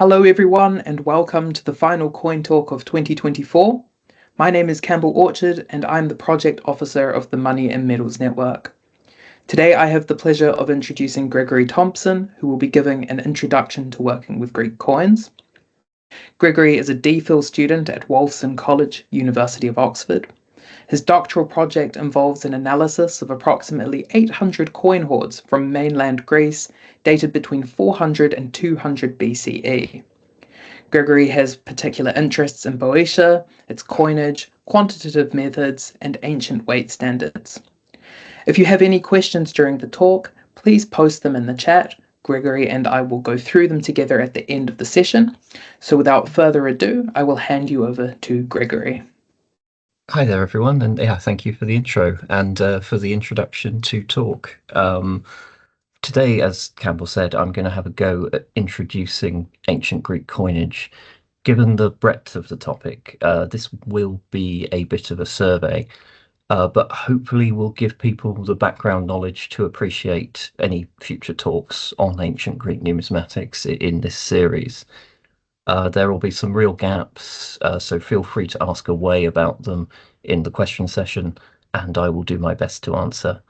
Hello everyone and welcome to the final Coin Talk of 2024. My name is Campbell Orchard and I'm the Project Officer of the Money and Metals Network. Today I have the pleasure of introducing Gregory Thompson, who will be giving an introduction to working with Greek coins. Gregory is a DPhil student at Wolfson College, University of Oxford. His doctoral project involves an analysis of approximately 800 coin hoards from mainland Greece, dated between 400 and 200 BCE. Gregory has particular interests in Boeotia, its coinage, quantitative methods, and ancient weight standards. If you have any questions during the talk, please post them in the chat. Gregory and I will go through them together at the end of the session. So without further ado, I will hand you over to Gregory. Hi there, everyone, and thank you for the intro and for the introduction to talk. Today, as Campbell said, I'm going to have a go at introducing ancient Greek coinage. Given the breadth of the topic, this will be a bit of a survey, but hopefully will give people the background knowledge to appreciate any future talks on ancient Greek numismatics in this series. There will be some real gaps, so feel free to ask away about them in the question session, and I will do my best to answer.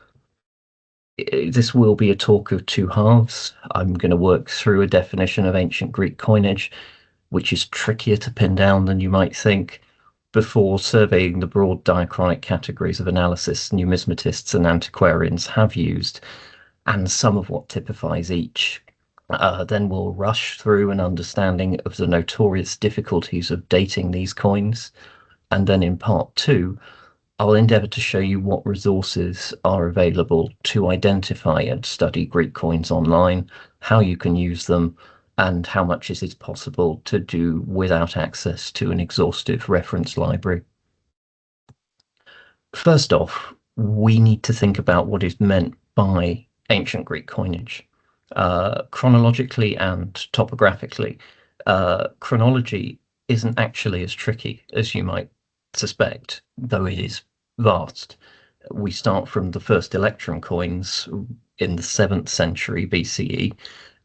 This will be a talk of two halves. I'm going to work through a definition of ancient Greek coinage, which is trickier to pin down than you might think, before surveying the broad diachronic categories of analysis numismatists and antiquarians have used, and some of what typifies each. Then we'll rush through an understanding of the notorious difficulties of dating these coins, and then in part two, I'll endeavour to show you what resources are available to identify and study Greek coins online, how you can use them, and how much it is possible to do without access to an exhaustive reference library. First off, we need to think about what is meant by ancient Greek coinage. Chronologically and topographically, chronology isn't actually as tricky as you might suspect, though it is vast. We start from the first electrum coins in the 7th century BCE,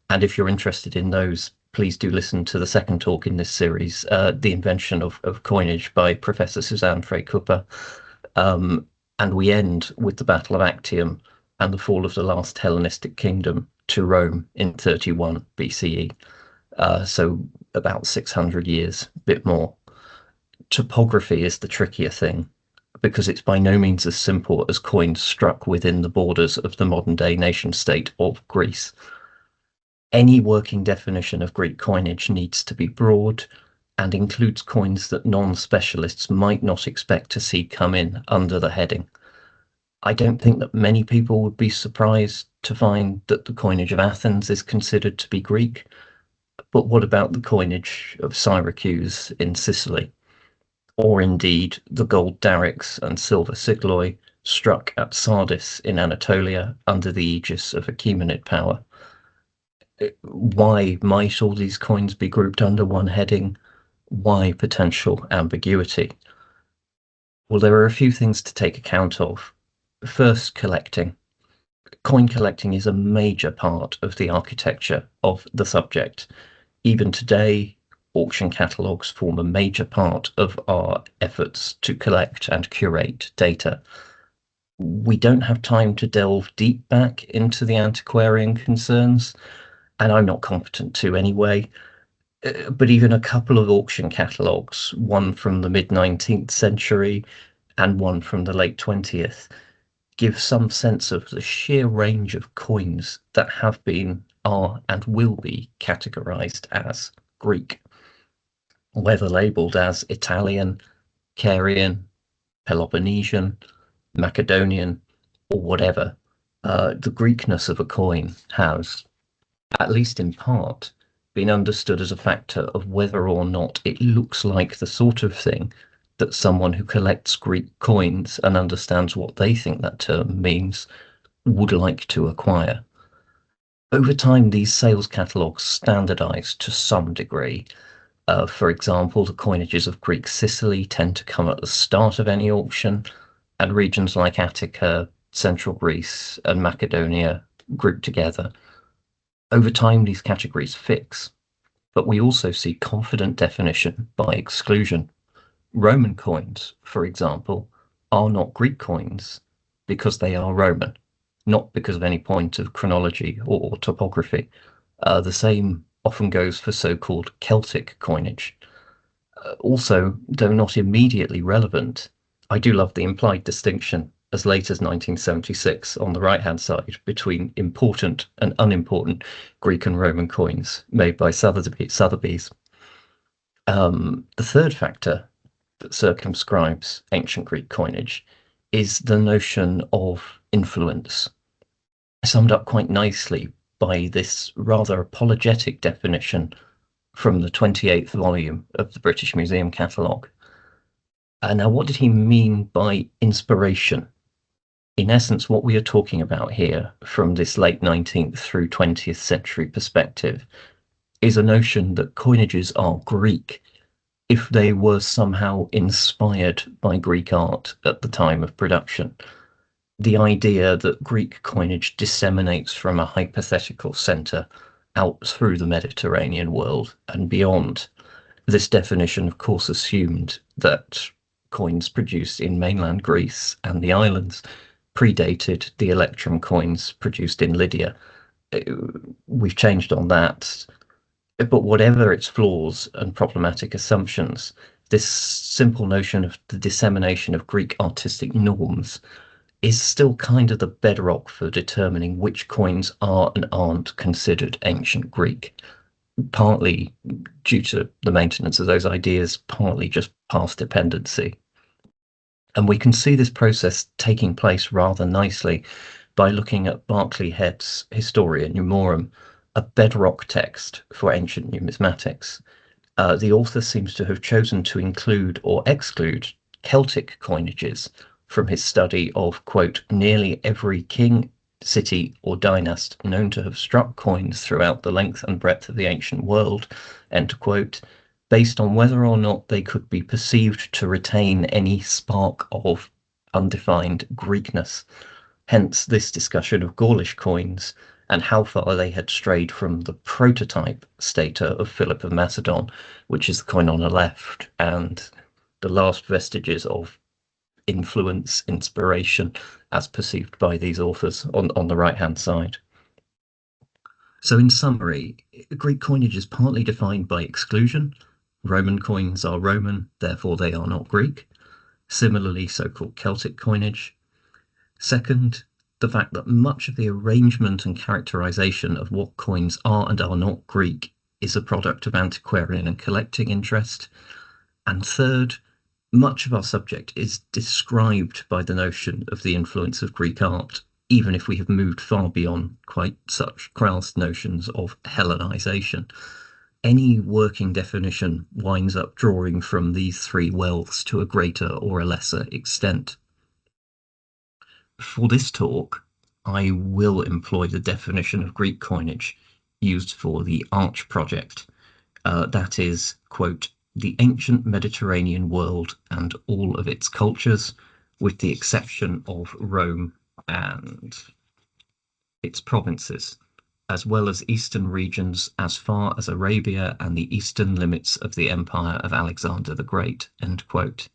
and if you're interested in those, please do listen to the second talk in this series, The Invention of Coinage by Professor Suzanne Frey-Cooper. And we end with the Battle of Actium and the fall of the last Hellenistic kingdom to Rome in 31 BCE. So about 600 years, a bit more. Topography is the trickier thing, because it's by no means as simple as coins struck within the borders of the modern-day nation-state of Greece. Any working definition of Greek coinage needs to be broad and includes coins that non-specialists might not expect to see come in under the heading. I don't think that many people would be surprised to find that the coinage of Athens is considered to be Greek, but what about the coinage of Syracuse in Sicily? Or indeed the gold darics and silver sigloi struck at Sardis in Anatolia under the aegis of Achaemenid power. Why might all these coins be grouped under one heading? Why potential ambiguity? Well, there are a few things to take account of. First, collecting. Coin collecting is a major part of the architecture of the subject. Even today, auction catalogues form a major part of our efforts to collect and curate data. We don't have time to delve deep back into the antiquarian concerns, and I'm not competent to anyway, but even a couple of auction catalogues, one from the mid-19th century and one from the late 20th, give some sense of the sheer range of coins that have been, are, and will be categorized as Greek, whether labeled as Italian, Carian, Peloponnesian, Macedonian, or whatever. The Greekness of a coin has, at least in part, been understood as a factor of whether or not it looks like the sort of thing that someone who collects Greek coins and understands what they think that term means would like to acquire. Over time, these sales catalogues standardized to some degree. For example, the coinages of Greek Sicily tend to come at the start of any auction, and regions like Attica, Central Greece, and Macedonia group together. Over time, these categories fix, but we also see confident definition by exclusion. Roman coins, for example, are not Greek coins because they are Roman, not because of any point of chronology or topography. The same often goes for so-called Celtic coinage. Also, though not immediately relevant, I do love the implied distinction as late as 1976 on the right-hand side between important and unimportant Greek and Roman coins made by Sotheby's. The third factor that circumscribes ancient Greek coinage is the notion of influence, summed up quite nicely by this rather apologetic definition from the 28th volume of the British Museum Catalogue. Now, what did he mean by inspiration? In essence, what we are talking about here from this late 19th through 20th century perspective is a notion that coinages are Greek if they were somehow inspired by Greek art at the time of production. The idea that Greek coinage disseminates from a hypothetical centre out through the Mediterranean world and beyond. This definition, of course, assumed that coins produced in mainland Greece and the islands predated the electrum coins produced in Lydia. We've changed on that, but whatever its flaws and problematic assumptions, this simple notion of the dissemination of Greek artistic norms is still kind of the bedrock for determining which coins are and aren't considered ancient Greek, partly due to the maintenance of those ideas, partly just past dependency. And we can see this process taking place rather nicely by looking at Barclay Head's Historia Numorum, a bedrock text for ancient numismatics. The author seems to have chosen to include or exclude Celtic coinages from his study of, quote, nearly every king, city, or dynast known to have struck coins throughout the length and breadth of the ancient world, end quote, based on whether or not they could be perceived to retain any spark of undefined Greekness. Hence this discussion of Gaulish coins and how far they had strayed from the prototype stata of Philip of Macedon, which is the coin on the left, and the last vestiges of influence, inspiration, as perceived by these authors on the right-hand side. So in summary, Greek coinage is partly defined by exclusion. Roman coins are Roman, therefore they are not Greek. Similarly, so-called Celtic coinage. Second, the fact that much of the arrangement and characterization of what coins are and are not Greek is a product of antiquarian and collecting interest. And third, much of our subject is described by the notion of the influence of Greek art, even if we have moved far beyond quite such crass notions of Hellenization. Any working definition winds up drawing from these three wealths to a greater or a lesser extent. For this talk, I will employ the definition of Greek coinage used for the Arch project. That is, quote, the ancient Mediterranean world and all of its cultures, with the exception of Rome and its provinces, as well as eastern regions as far as Arabia and the eastern limits of the empire of Alexander the Great, end quote.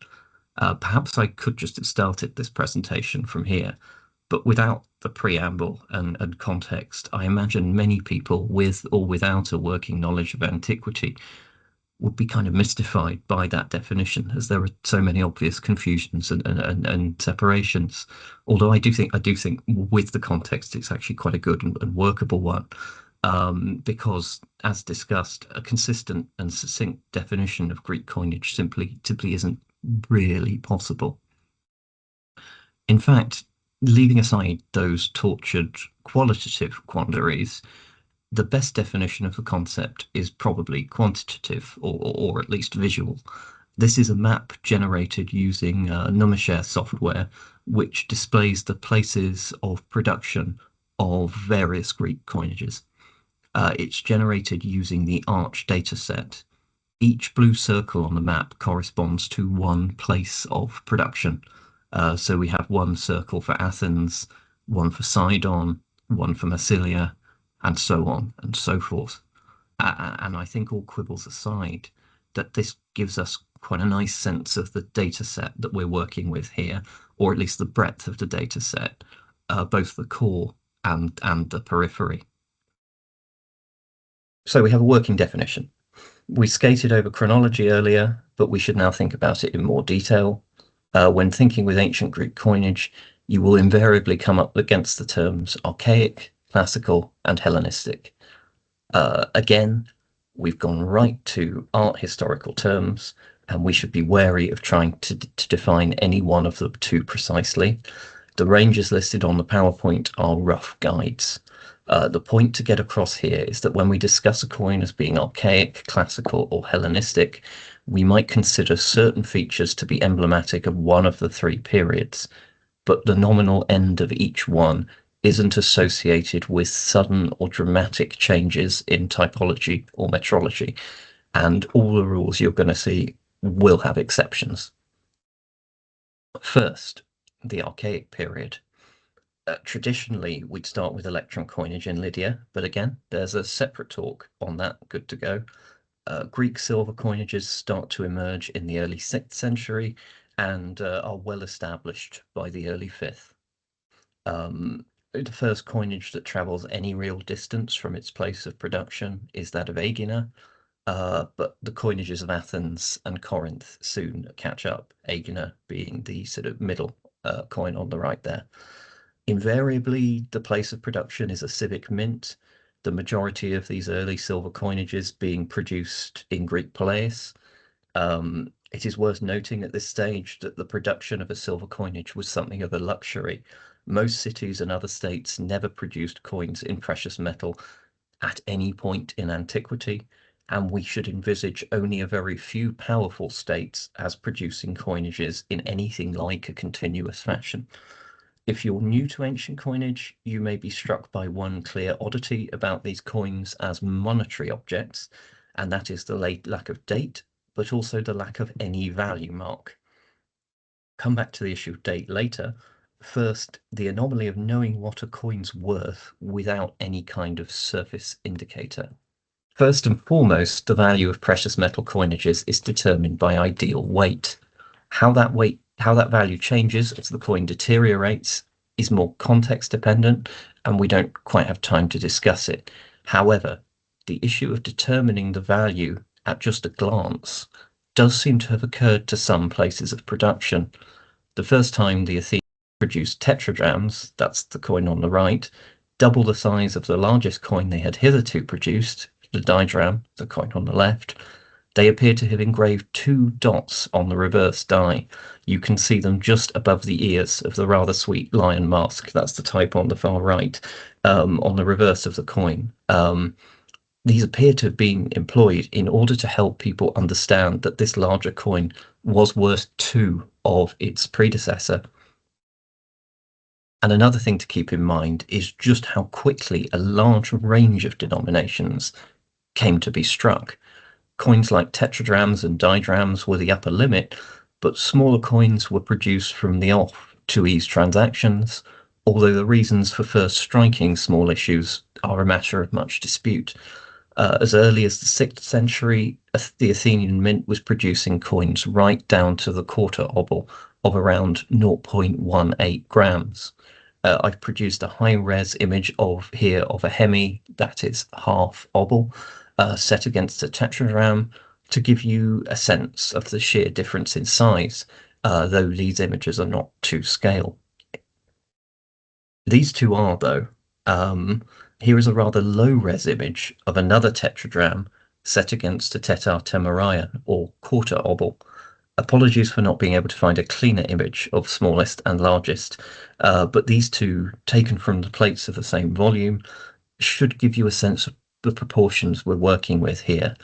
Perhaps I could just have started this presentation from here, but without the preamble and context, I imagine many people with or without a working knowledge of antiquity would be kind of mystified by that definition, as there are so many obvious confusions and separations. Although I do think with the context, it's actually quite a good and workable one, because, as discussed, a consistent and succinct definition of Greek coinage simply isn't really possible. In fact, leaving aside those tortured qualitative quandaries, the best definition of the concept is probably quantitative, or at least visual. This is a map generated using numismatics software, which displays the places of production of various Greek coinages. It's generated using the Arch dataset. Each blue circle on the map corresponds to one place of production. So we have one circle for Athens, one for Sidon, one for Massilia, and so on and so forth. and I think all quibbles aside, that this gives us quite a nice sense of the data set that we're working with here, or at least the breadth of the data set, both the core and the periphery. So we have a working definition. We skated over chronology earlier, but we should now think about it in more detail. When thinking with ancient Greek coinage, you will invariably come up against the terms archaic, classical, and Hellenistic. Again, we've gone right to art historical terms, and we should be wary of trying to define any one of them too precisely. The ranges listed on the PowerPoint are rough guides. The point to get across here is that when we discuss a coin as being archaic, classical, or Hellenistic, we might consider certain features to be emblematic of one of the three periods, but the nominal end of each one isn't associated with sudden or dramatic changes in typology or metrology, and all the rules you're going to see will have exceptions. First, the Archaic period. Traditionally, we'd start with electrum coinage in Lydia, but again, there's a separate talk on that, good to go. Greek silver coinages start to emerge in the early 6th century and are well established by the early 5th. The first coinage that travels any real distance from its place of production is that of Aegina, but the coinages of Athens and Corinth soon catch up, Aegina being the sort of middle coin on the right there. Invariably, the place of production is a civic mint, the majority of these early silver coinages being produced in Greek Palaeus. It is worth noting at this stage that the production of a silver coinage was something of a luxury. Most cities and other states never produced coins in precious metal at any point in antiquity, and we should envisage only a very few powerful states as producing coinages in anything like a continuous fashion. If you're new to ancient coinage, you may be struck by one clear oddity about these coins as monetary objects, and that is the lack of date, but also the lack of any value mark. Come back to the issue of date later. First, the anomaly of knowing what a coin's worth without any kind of surface indicator. First and foremost, the value of precious metal coinages is determined by ideal weight. How that value changes as the coin deteriorates is more context dependent, and we don't quite have time to discuss it. However, the issue of determining the value at just a glance does seem to have occurred to some places of production. The first time the Athenians produced tetradrachms, that's the coin on the right, double the size of the largest coin they had hitherto produced, the didrachm, the coin on the left, they appear to have engraved 2 dots on the reverse die. You can see them just above the ears of the rather sweet lion mask. That's the type on the far right, on the reverse of the coin. These appear to have been employed in order to help people understand that this larger coin was worth 2 of its predecessor. And another thing to keep in mind is just how quickly a large range of denominations came to be struck. Coins like tetradrachms and didrachms were the upper limit, but smaller coins were produced from the off to ease transactions, although the reasons for first striking small issues are a matter of much dispute. As early as the 6th century, the Athenian mint was producing coins right down to the quarter obol of around 0.18 grams. I've produced a high-res image of a hemi, that is half obol, set against a tetradrachm to give you a sense of the sheer difference in size, though these images are not to scale. These two are, though. Here is a rather low-res image of another tetradrachm set against a tetar-temerion, or quarter obol. Apologies for not being able to find a cleaner image of smallest and largest, but these two, taken from the plates of the same volume, should give you a sense of the proportions we're working with here.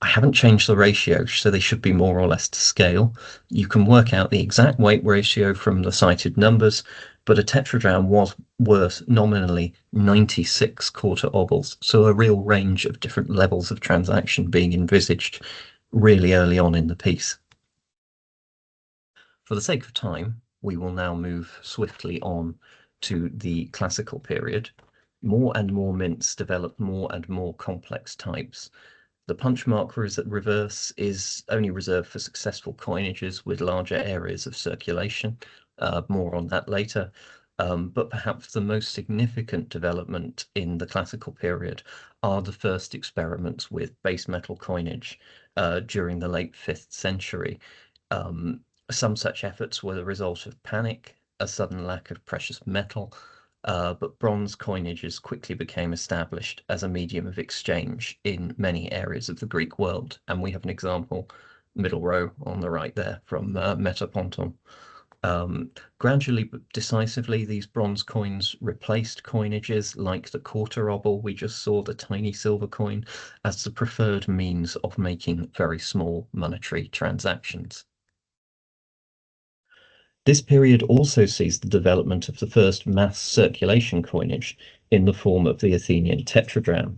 I haven't changed the ratio, so they should be more or less to scale. You can work out the exact weight ratio from the cited numbers, but a tetradrachm was worth nominally 96 quarter obols, so a real range of different levels of transaction being envisaged really early on in the piece. For the sake of time, we will now move swiftly on to the classical period. more and more mints developed more and more complex types. The punch mark reverse is only reserved for successful coinages with larger areas of circulation. More on that later. But perhaps the most significant development in the classical period are the first experiments with base metal coinage during the late 5th century. Some such efforts were the result of panic, a sudden lack of precious metal, but bronze coinages quickly became established as a medium of exchange in many areas of the Greek world. And we have an example, middle row on the right there, from Metaponton. Gradually but decisively, these bronze coins replaced coinages like the quarter obol we just saw, the tiny silver coin, as the preferred means of making very small monetary transactions. This period also sees the development of the first mass circulation coinage in the form of the Athenian tetradrachm.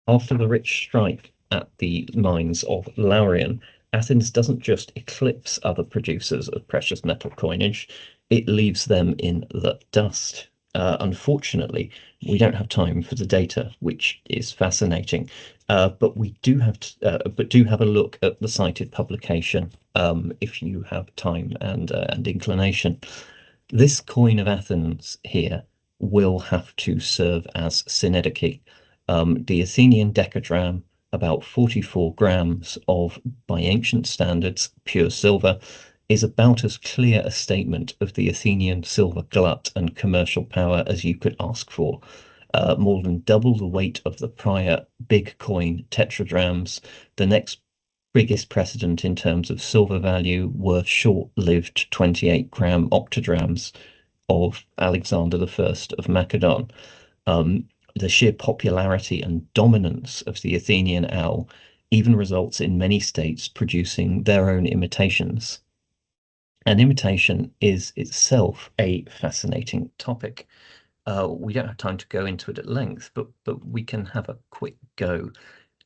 After the rich strike at the mines of Laurion, Athens doesn't just eclipse other producers of precious metal coinage, it leaves them in the dust. Unfortunately, we don't have time for the data, which is fascinating, but we do have a look at the cited publication if you have time and inclination. This coin of Athens here will have to serve as synedicy. The Athenian decadrachm, about 44 grams of, by ancient standards, pure silver, is about as clear a statement of the Athenian silver glut and commercial power as you could ask for. More than double the weight of the prior big coin tetradrachms. The next biggest precedent in terms of silver value were short-lived 28-gram octadrachms of Alexander I of Macedon. The sheer popularity and dominance of the Athenian owl even results in many states producing their own imitations. And imitation is itself a fascinating topic. We don't have time to go into it at length, but we can have a quick go.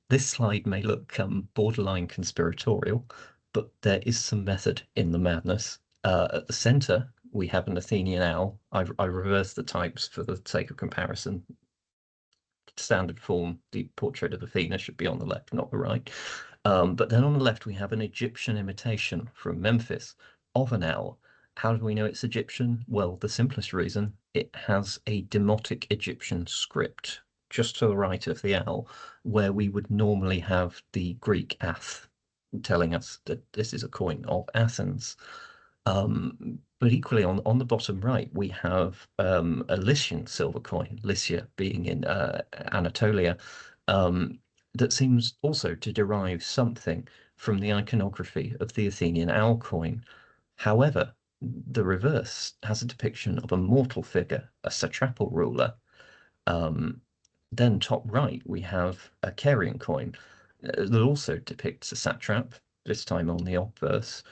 This slide may look borderline conspiratorial, but there is some method in the madness. At the center, we have an Athenian owl. I reversed the types for the sake of comparison. Standard form, the portrait of Athena should be on the left, not the right. But then on the left, we have an Egyptian imitation from Memphis of an owl. How do we know it's Egyptian? Well, the simplest reason, it has a demotic Egyptian script just to the right of the owl, where we would normally have the Greek ath telling us that this is a coin of Athens. But equally on the bottom right, we have a Lycian silver coin, Lycia being in Anatolia, that seems also to derive something from the iconography of the Athenian owl coin. However, the reverse has a depiction of a mortal figure, a satrapal ruler. Then top right, we have a Carian coin that also depicts a satrap, this time on the obverse,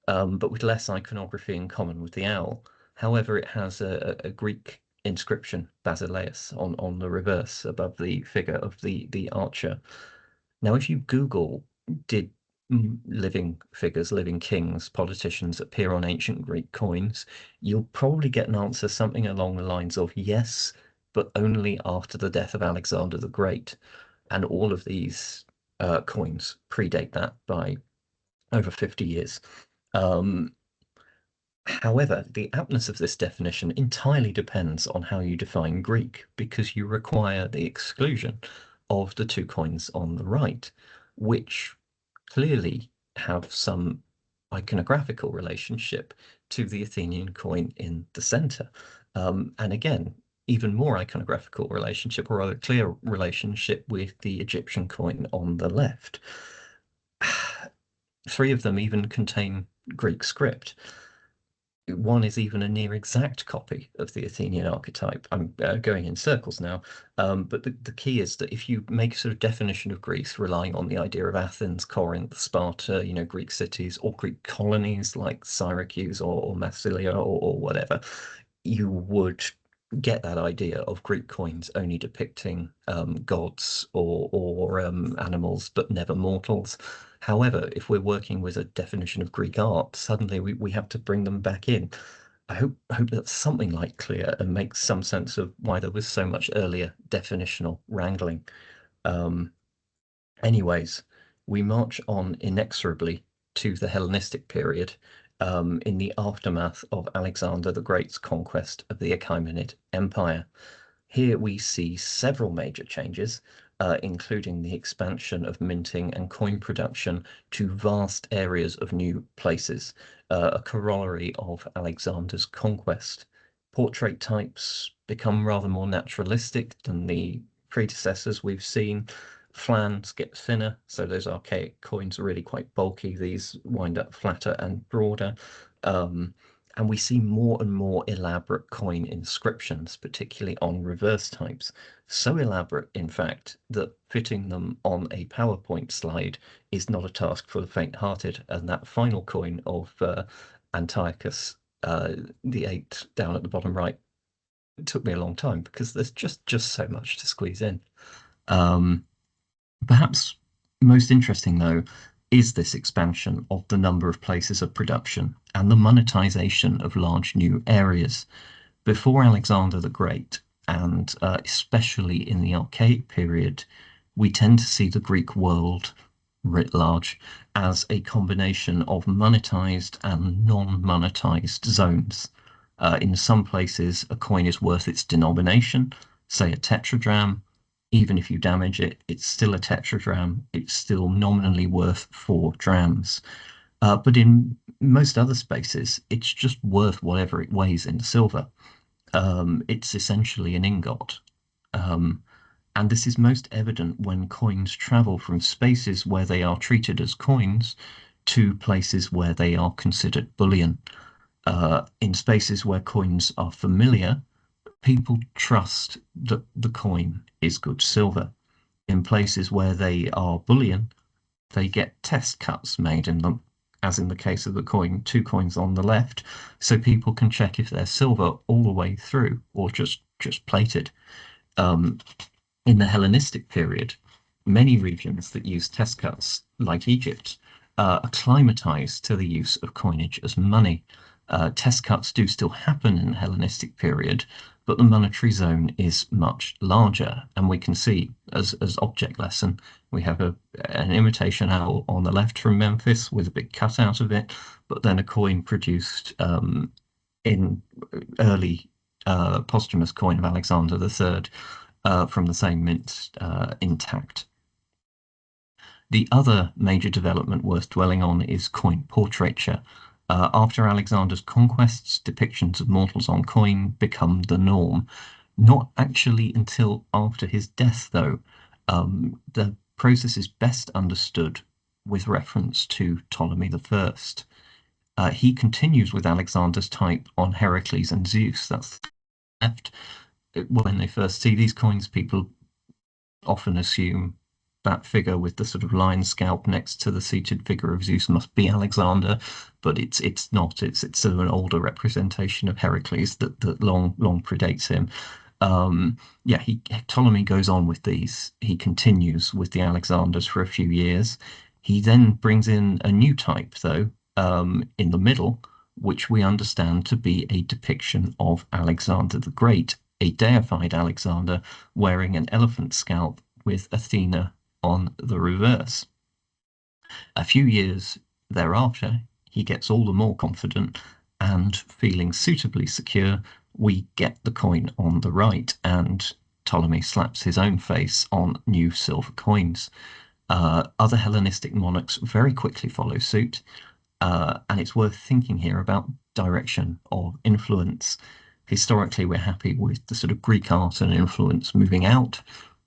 but with less iconography in common with the owl. However, it has a Greek inscription, Basileus, on the reverse above the figure of the archer. Now, if you Google, did living figures, living kings, politicians appear on ancient Greek coins, you'll probably get an answer something along the lines of yes, but only after the death of Alexander the Great. And all of these coins predate that by over 50 years. However, the aptness of this definition entirely depends on how you define Greek, because you require the exclusion of the two coins on the right, which clearly have some iconographical relationship to the Athenian coin in the center. And again, even more iconographical relationship, or rather clear relationship, with the Egyptian coin on the left. Three of them even contain Greek script. One is even a near exact copy of the Athenian archetype. I'm going in circles now, but the key is that if you make a sort of definition of Greece relying on the idea of Athens, Corinth, Sparta, Greek cities, or Greek colonies like Syracuse or Massilia or whatever, you would get that idea of Greek coins only depicting gods or animals, but never mortals. However, if we're working with a definition of Greek art, suddenly we have to bring them back in. I hope that's something like clear and makes some sense of why there was so much earlier definitional wrangling. Um, Anyways, we march on inexorably to the Hellenistic period, in the aftermath of Alexander the Great's conquest of the Achaemenid Empire. Here we see several major changes, including the expansion of minting and coin production to vast areas of new places, a corollary of Alexander's conquest. Portrait types become rather more naturalistic than the predecessors we've seen. Flans get thinner, so those archaic coins are really quite bulky. These wind up flatter and broader. And we see more and more elaborate coin inscriptions, particularly on reverse types. So elaborate, in fact, that fitting them on a PowerPoint slide is not a task for the faint-hearted. And that final coin of Antiochus, the 8 down at the bottom right, it took me a long time because there's just so much to squeeze in. Perhaps most interesting, though, is this expansion of the number of places of production and the monetization of large new areas. Before Alexander the Great, and especially in the Archaic period, we tend to see the Greek world writ large as a combination of monetized and non-monetized zones. In some places, a coin is worth its denomination, say a tetradrachm. Even if you damage it, it's still a tetradrachm. It's still nominally worth 4 drams. But in most other spaces, it's just worth whatever it weighs in silver. It's essentially an ingot. And this is most evident when coins travel from spaces where they are treated as coins to places where they are considered bullion. In spaces where coins are familiar, people trust that the coin is good silver. In places where they are bullion, they get test cuts made in them, as in the case of the coin, 2 coins on the left, so people can check if they're silver all the way through or just plated. In the Hellenistic period, many regions that use test cuts, like Egypt, acclimatized to the use of coinage as money. Test cuts do still happen in the Hellenistic period, but the monetary zone is much larger. And we can see, as object lesson, we have an imitation owl on the left from Memphis with a big cutout of it, but then a coin produced in early posthumous coin of Alexander III from the same mint intact. The other major development worth dwelling on is coin portraiture. After Alexander's conquests, depictions of mortals on coin become the norm. Not actually until after his death, though. The process is best understood with reference to Ptolemy I. He continues with Alexander's type on Heracles and Zeus. That's left. When they first see these coins, people often assume that figure with the sort of lion scalp next to the seated figure of Zeus must be Alexander, but it's not. It's sort of an older representation of Heracles that long predates him. Ptolemy goes on with these. He continues with the Alexanders for a few years. He then brings in a new type, though, in the middle, which we understand to be a depiction of Alexander the Great, a deified Alexander wearing an elephant scalp with Athena on the reverse. A few years thereafter, he gets all the more confident, and feeling suitably secure, we get the coin on the right, and Ptolemy slaps his own face on new silver coins. Other Hellenistic monarchs very quickly follow suit, and it's worth thinking here about direction of influence. Historically, we're happy with the sort of Greek art and influence moving out,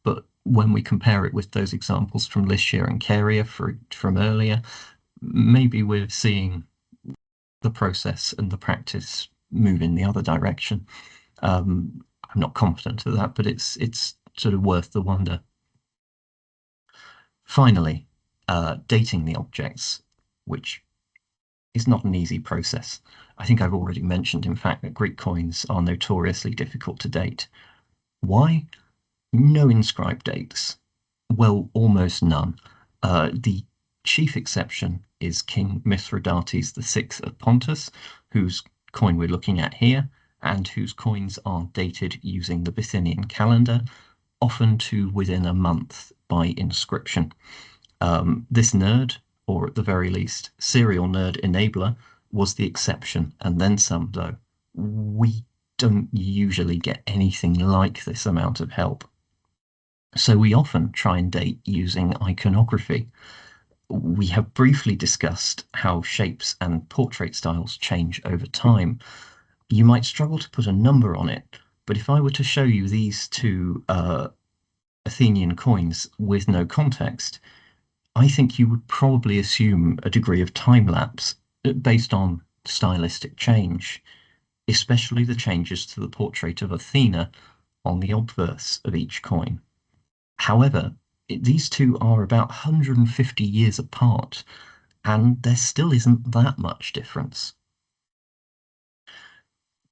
but when we compare it with those examples from Lycia and Caria from earlier, maybe we're seeing the process and the practice move in the other direction. I'm not confident of that, but it's sort of worth the wonder. Finally, dating the objects, which is not an easy process. I think I've already mentioned, in fact, that Greek coins are notoriously difficult to date. Why? No inscribed dates. Well, almost none. The chief exception is King Mithridates VI of Pontus, whose coin we're looking at here, and whose coins are dated using the Bithynian calendar, often to within a month by inscription. This nerd, or at the very least serial nerd enabler, was the exception, and then some, though. We don't usually get anything like this amount of help. So we often try and date using iconography. We have briefly discussed how shapes and portrait styles change over time. You might struggle to put a number on it, but if I were to show you these two Athenian coins with no context, I think you would probably assume a degree of time lapse based on stylistic change, especially the changes to the portrait of Athena on the obverse of each coin. However, these two are about 150 years apart, and there still isn't that much difference.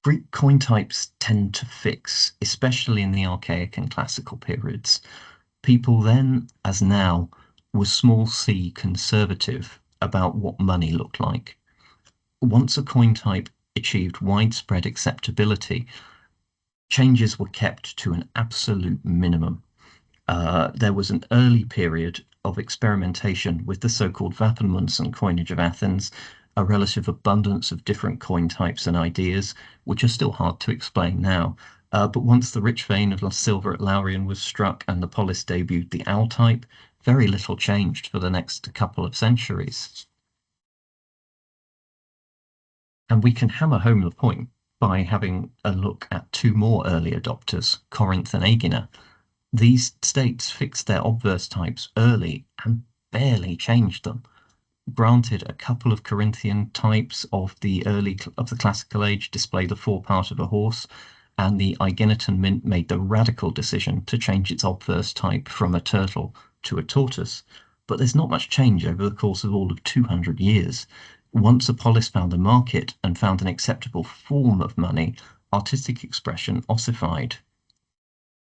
Greek coin types tend to fix, especially in the Archaic and Classical periods. People then, as now, were small c conservative about what money looked like. Once a coin type achieved widespread acceptability, changes were kept to an absolute minimum. There was an early period of experimentation with the so-called Vapenmunsen coinage of Athens, a relative abundance of different coin types and ideas, which are still hard to explain now. But once the rich vein of silver at Laurion was struck and the polis debuted the owl type, very little changed for the next couple of centuries. And we can hammer home the point by having a look at two more early adopters, Corinth and Aegina. These states fixed their obverse types early and barely changed them. Granted, a couple of Corinthian types of the classical age display the forepart of a horse, and the Aeginetan mint made the radical decision to change its obverse type from a turtle to a tortoise. But there's not much change over the course of all of 200 years. Once a polis found a market and found an acceptable form of money, artistic expression ossified.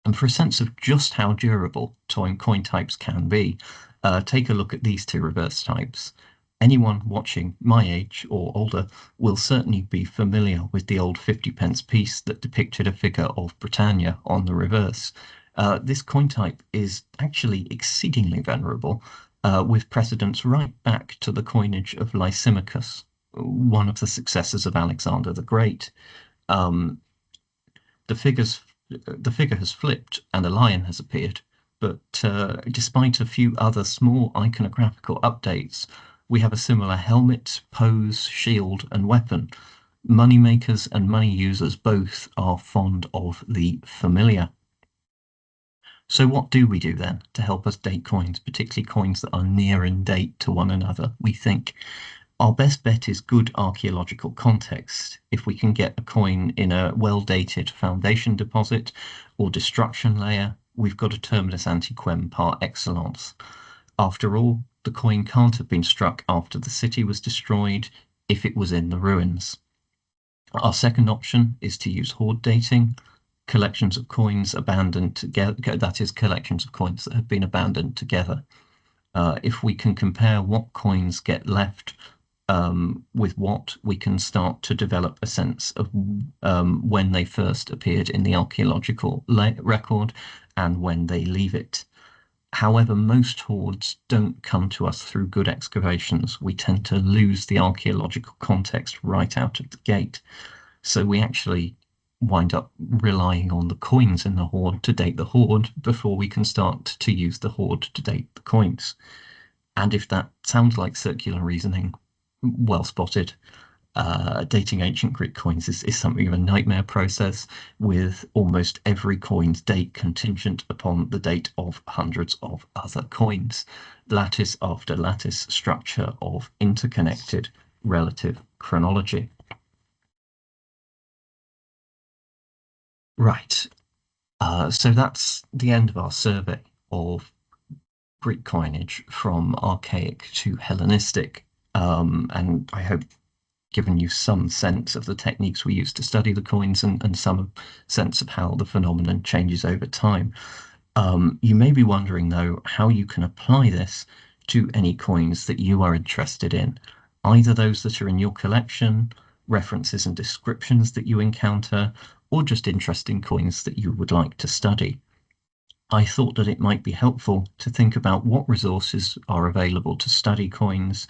And for a sense of just how durable coin types can be, take a look at these two reverse types. Anyone watching my age or older will certainly be familiar with the old 50p piece that depicted a figure of Britannia on the reverse. This coin type is actually exceedingly venerable, with precedents right back to the coinage of Lysimachus, one of the successors of Alexander the Great. The figure has flipped and a lion has appeared, but despite a few other small iconographical updates, we have a similar helmet, pose, shield, and weapon. Moneymakers and money users both are fond of the familiar. So what do we do then to help us date coins, particularly coins that are near in date to one another? We think our best bet is good archaeological context. If we can get a coin in a well-dated foundation deposit or destruction layer, we've got a terminus antiquem par excellence. After all, the coin can't have been struck after the city was destroyed if it was in the ruins. Our second option is to use hoard dating, collections of coins abandoned together, that is, collections of coins that have been abandoned together. If we can compare what coins get left with what, we can start to develop a sense of when they first appeared in the archaeological record and when they leave it. However, most hoards don't come to us through good excavations. We tend to lose the archaeological context right out of the gate. So we actually wind up relying on the coins in the hoard to date the hoard before we can start to use the hoard to date the coins. And if that sounds like circular reasoning, well spotted. Dating ancient Greek coins is something of a nightmare process, with almost every coin's date contingent upon the date of hundreds of other coins, lattice after lattice structure of interconnected relative chronology. Right, so that's the end of our survey of Greek coinage from Archaic to Hellenistic, and I hope given you some sense of the techniques we use to study the coins and some sense of how the phenomenon changes over time. You may be wondering, though, how you can apply this to any coins that you are interested in, either those that are in your collection, references and descriptions that you encounter, or just interesting coins that you would like to study. I thought that it might be helpful to think about what resources are available to study coins,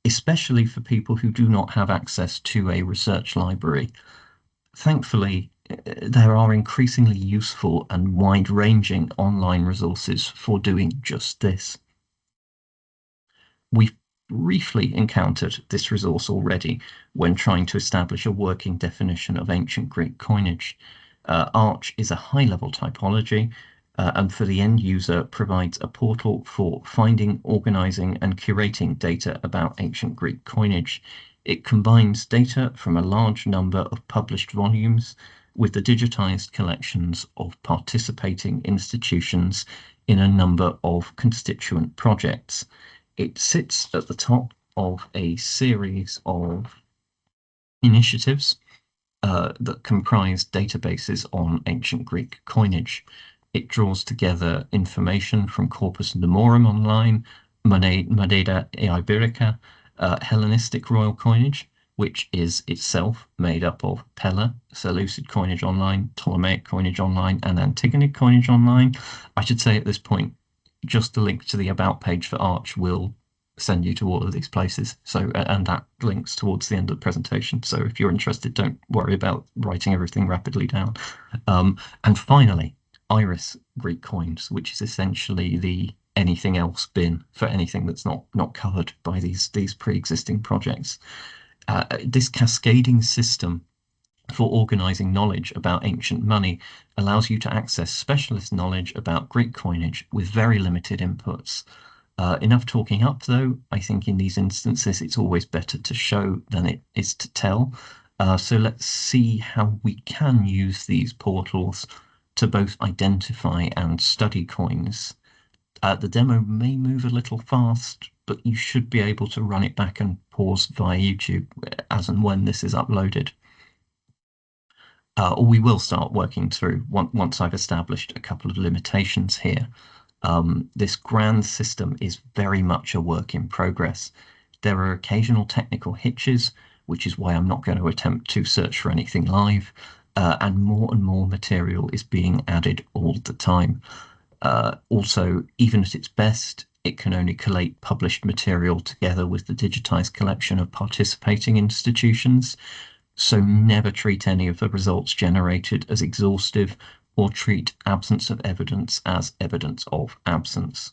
especially for people who do not have access to a research library. Thankfully, there are increasingly useful and wide-ranging online resources for doing just this. We've briefly encountered this resource already when trying to establish a working definition of ancient Greek coinage. Arch is a high-level typology, and for the end user provides a portal for finding, organizing, and curating data about ancient Greek coinage. It combines data from a large number of published volumes with the digitized collections of participating institutions in a number of constituent projects. It sits at the top of a series of initiatives that comprise databases on ancient Greek coinage. It draws together information from Corpus Numorum Online, Moneda Iberica, Hellenistic royal coinage, which is itself made up of Pella, Seleucid coinage online, Ptolemaic coinage online, and Antigonid coinage online. I should say at this point, just the link to the About page for Arch will send you to all of these places. So, and that links towards the end of the presentation. So if you're interested, don't worry about writing everything rapidly down. And finally, Iris Greek coins, which is essentially the anything else bin for anything that's not covered by these pre-existing projects. This cascading system for organizing knowledge about ancient money allows you to access specialist knowledge about Greek coinage with very limited inputs. Enough talking up, though. I think in these instances it's always better to show than it is to tell. So let's see how we can use these portals to both identify and study coins. The demo may move a little fast, but you should be able to run it back and pause via YouTube as and when this is uploaded. Or we will start working through once I've established a couple of limitations here. This grand system is very much a work in progress. There are occasional technical hitches, which is why I'm not going to attempt to search for anything live, and more material is being added all the time. Also, even at its best, it can only collate published material together with the digitized collection of participating institutions. So never treat any of the results generated as exhaustive, or treat absence of evidence as evidence of absence.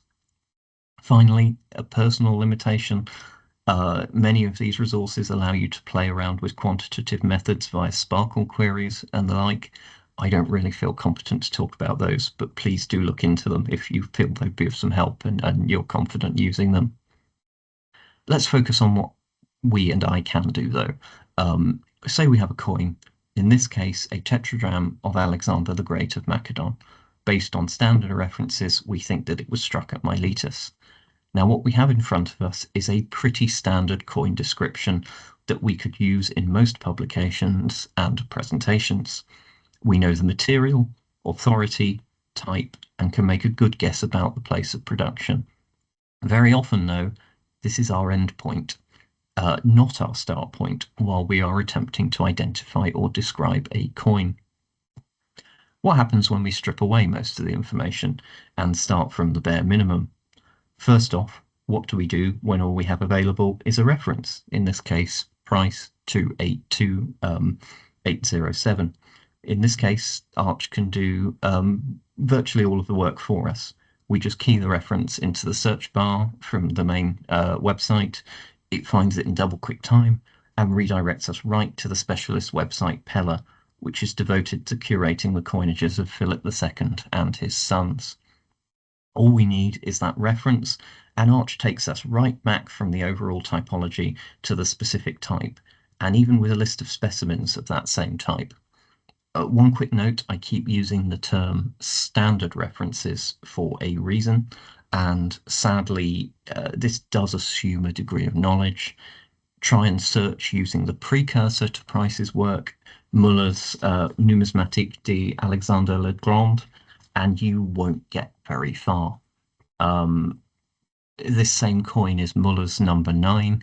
Finally, a personal limitation. Many of these resources allow you to play around with quantitative methods via Sparkle queries and the like. I don't really feel competent to talk about those, but please do look into them if you feel they'd be of some help and you're confident using them. Let's focus on what we and I can do, though. Say we have a coin, in this case a tetradrachm of Alexander the Great of Macedon. Based on standard references, we think that it was struck at Miletus. Now what we have in front of us is a pretty standard coin description that we could use in most publications and presentations. We know the material, authority, type, and can make a good guess about the place of production. Very often, though, this is our end point. Not our start point while we are attempting to identify or describe a coin. What happens when we strip away most of the information and start from the bare minimum? First off, what do we do when all we have available is a reference, in this case, price 282807. In this case, Arch can do virtually all of the work for us. We just key the reference into the search bar from the main website. It finds it in double quick time and redirects us right to the specialist website Pella, which is devoted to curating the coinages of Philip II and his sons. All we need is that reference, and Arch takes us right back from the overall typology to the specific type, and even with a list of specimens of that same type. One quick note, I keep using the term standard references for a reason, and sadly, this does assume a degree of knowledge. Try and search using the precursor to Price's work, Muller's Numismatique d'Alexandre le Grand, and you won't get very far. This same coin is Muller's number 9,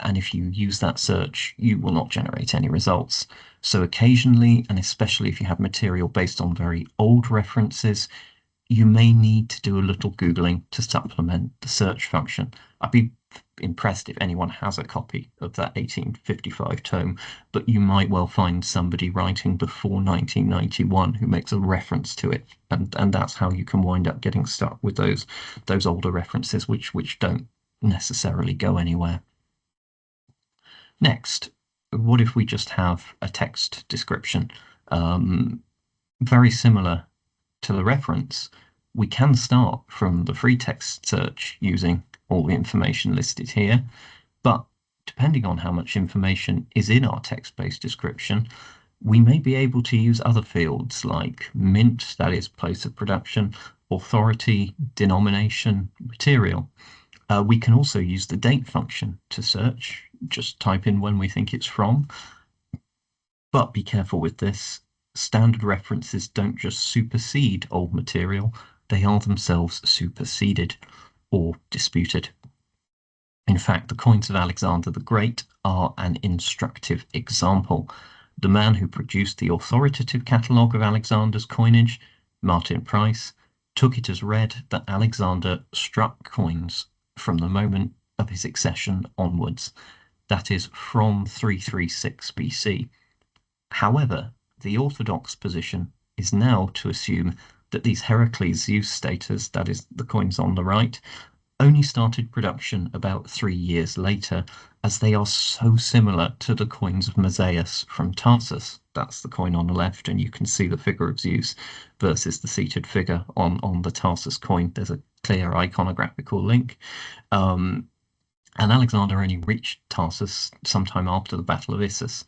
and if you use that search, you will not generate any results. So occasionally, and especially if you have material based on very old references, you may need to do a little Googling to supplement the search function. I'd be impressed if anyone has a copy of that 1855 tome, but you might well find somebody writing before 1991 who makes a reference to it, and that's how you can wind up getting stuck with those older references which don't necessarily go anywhere. Next, what if we just have a text description? Very similar to the reference, we can start from the free text search using all the information listed here, but depending on how much information is in our text-based description, we may be able to use other fields like mint, that is place of production, authority, denomination, material. We can also use the date function to search, just type in when we think it's from, but be careful with this. Standard references don't just supersede old material, they are themselves superseded or disputed. In fact, the coins of Alexander the Great are an instructive example. The man who produced the authoritative catalogue of Alexander's coinage, Martin Price, took it as read that Alexander struck coins from the moment of his accession onwards, that is, from 336 BC. However, the orthodox position is now to assume that these Heracles Zeus status, that is, the coins on the right, only started production about 3 years later, as they are so similar to the coins of Mazaeus from Tarsus. That's the coin on the left, and you can see the figure of Zeus versus the seated figure on the Tarsus coin. There's a clear iconographical link. And Alexander only reached Tarsus sometime after the Battle of Issus.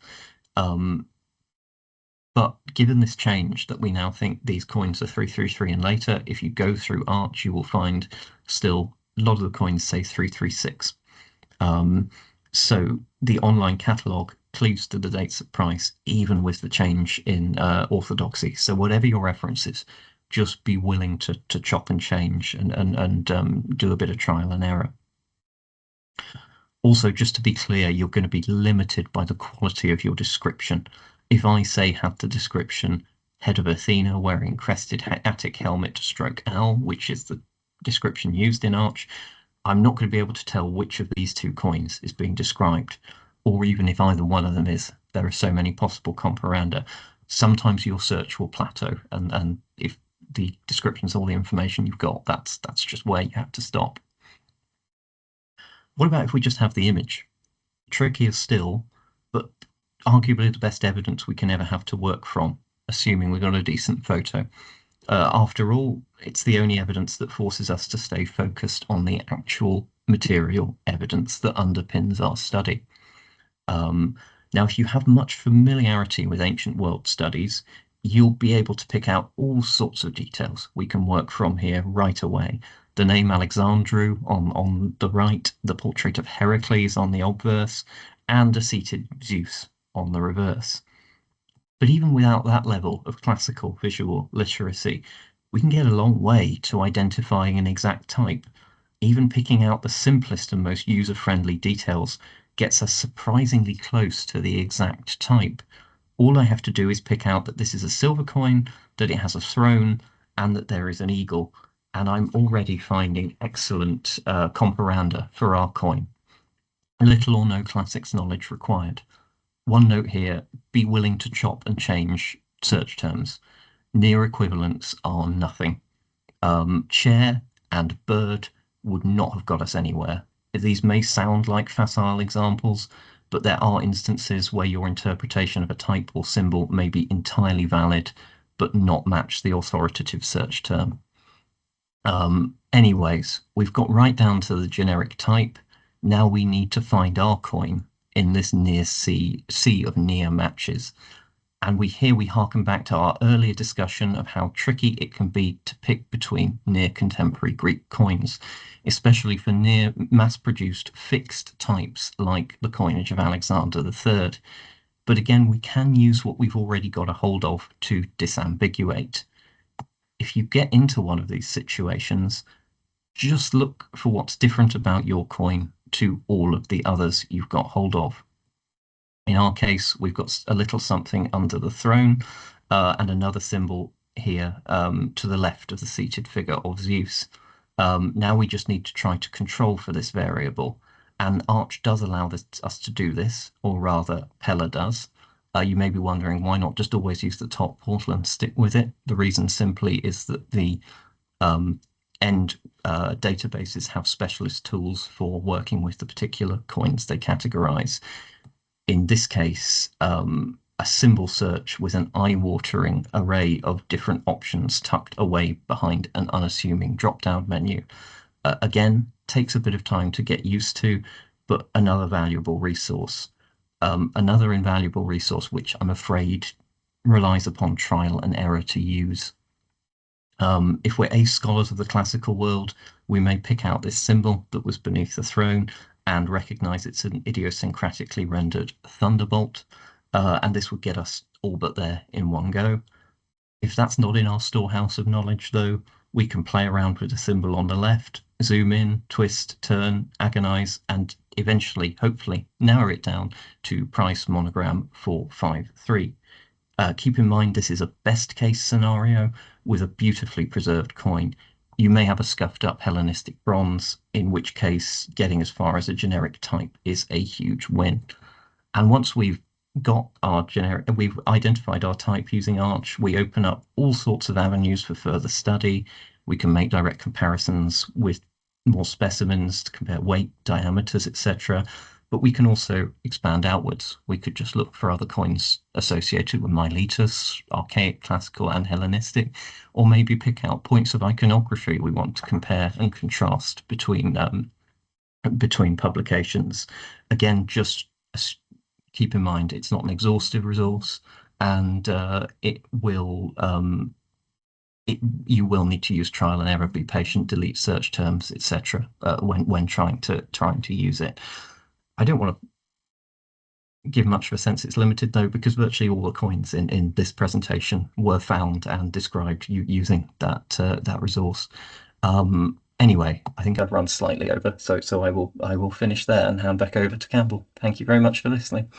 But given this change that we now think these coins are 333 and later, if you go through Arch, you will find still a lot of the coins say 336. So the online catalogue cleaves to the dates of price, even with the change in orthodoxy. So whatever your reference is, just be willing to chop and change and do a bit of trial and error. Also, just to be clear, you're going to be limited by the quality of your description. If I say have the description head of Athena wearing crested Attic helmet stroke L, which is the description used in Arch, I'm not going to be able to tell which of these two coins is being described, or even if either one of them is. There are so many possible comparanda. Sometimes your search will plateau, and if the description's all the information you've got, that's just where you have to stop. What about if we just have the image? Trickier still, but arguably the best evidence we can ever have to work from, assuming we've got a decent photo. After all, it's the only evidence that forces us to stay focused on the actual material evidence that underpins our study. Now, if you have much familiarity with ancient world studies, you'll be able to pick out all sorts of details we can work from here right away. The name Alexandru on the right, the portrait of Heracles on the obverse, and a seated Zeus on the reverse. But even without that level of classical visual literacy, we can get a long way to identifying an exact type. Even picking out the simplest and most user-friendly details gets us surprisingly close to the exact type. All I have to do is pick out that this is a silver coin, that it has a throne, and that there is an eagle, and I'm already finding excellent comparanda for our coin. Little or no classics knowledge required. One note here, be willing to chop and change search terms. Near equivalents are nothing. Chair and bird would not have got us anywhere. These may sound like facile examples, but there are instances where your interpretation of a type or symbol may be entirely valid, but not match the authoritative search term. Anyways, we've got right down to the generic type. Now we need to find our coin in this near sea of near matches. And we harken back to our earlier discussion of how tricky it can be to pick between near contemporary Greek coins, especially for near mass-produced fixed types like the coinage of Alexander III. But again, we can use what we've already got a hold of to disambiguate. If you get into one of these situations, just look for what's different about your coin to all of the others you've got hold of. In our case, we've got a little something under the throne and another symbol here to the left of the seated figure of Zeus. Now we just need to try to control for this variable. And Arch does allow us to do this, or rather, Pella does. You may be wondering, why not just always use the top portal and stick with it? The reason simply is that the end databases have specialist tools for working with the particular coins they categorize. In this case, a symbol search with an eye-watering array of different options tucked away behind an unassuming drop-down menu. Again, takes a bit of time to get used to, but another valuable resource. Another invaluable resource which I'm afraid relies upon trial and error to use. If we're ace scholars of the classical world, we may pick out this symbol that was beneath the throne and recognize it's an idiosyncratically rendered thunderbolt, and this would get us all but there in one go. If that's not in our storehouse of knowledge, though, we can play around with the symbol on the left, zoom in, twist, turn, agonize, and eventually, hopefully, narrow it down to price monogram 453. Keep in mind this is a best case scenario with a beautifully preserved coin. You may have a scuffed up Hellenistic bronze, in which case getting as far as a generic type is a huge win. And once we've got our we've identified our type using Arch, we open up all sorts of avenues for further study. We can make direct comparisons with more specimens to compare weight, diameters, etc. But we can also expand outwards. We could just look for other coins associated with Miletus, Archaic, Classical, and Hellenistic, or maybe pick out points of iconography we want to compare and contrast between publications. Again, just keep in mind it's not an exhaustive resource, and you will need to use trial and error, be patient, delete search terms, etc. When trying to use it. I don't want to give much of a sense it's limited, though, because virtually all the coins in this presentation were found and described using that resource. Anyway, I think I've run slightly over, so I will finish there and hand back over to Campbell. Thank you very much for listening.